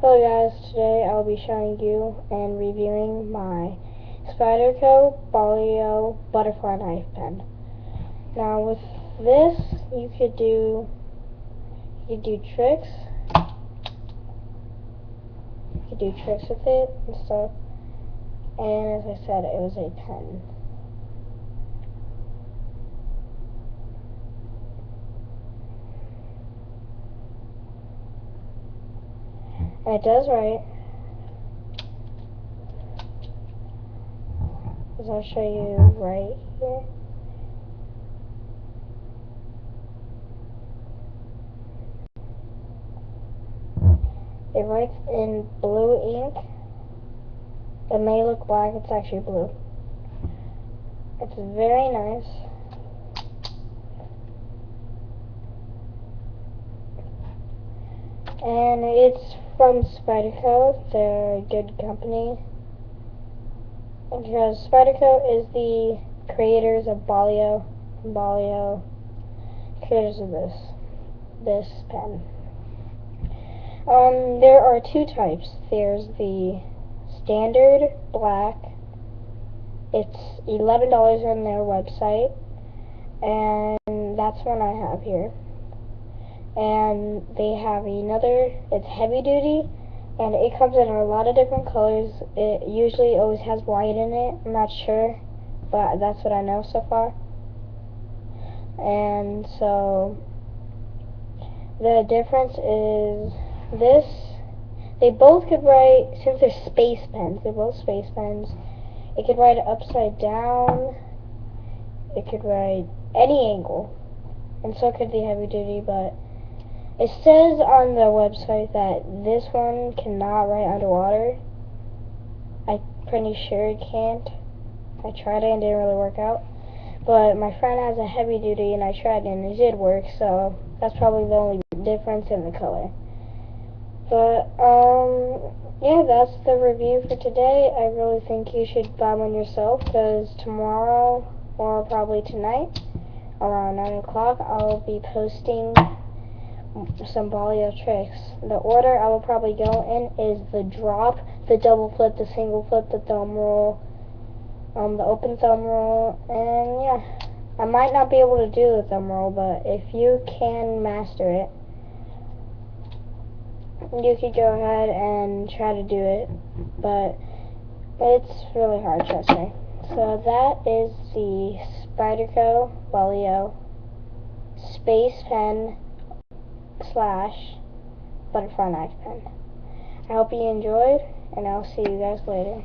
Hello guys, today I'll be showing you and reviewing my Spyderco Baliyo butterfly knife pen. Now with this, you could do tricks. You could do tricks with it and stuff. And as I said, it was a pen. And it does write. As I'll show you right here. It writes in blue ink. It may look black, it's actually blue. It's very nice. And it's from Spyderco. They're a good company. Because Spyderco is the creators of Baliyo. Baliyo creators of this pen. There are two types. There's the standard black. It's $11 on their website, and that's one I have here. And they have another, it's heavy duty, and it comes in a lot of different colors. It usually always has white in it. I'm not sure, but that's what I know so far. And so the difference is this, they both could write, since they're space pens, they're both space pens, it could write upside down, it could write any angle, and so could the heavy duty, but it says on the website that this one cannot write underwater. I'm pretty sure it can't. I tried it and it didn't really work out. But my friend has a heavy duty and I tried it and it did work, so that's probably the only difference in the color. But, yeah, that's the review for today. I really think you should buy one yourself, because tomorrow, or probably tonight, around 9 o'clock, I'll be posting some Baliyo tricks. The order I will probably go in is the drop, the double flip, the single flip, the thumb roll, the open thumb roll, and yeah. I might not be able to do the thumb roll, but if you can master it, you could go ahead and try to do it, but it's really hard, trust me. So that is the Spyderco Baliyo Space Pen / butterfly knife pen. I hope you enjoyed, and I'll see you guys later.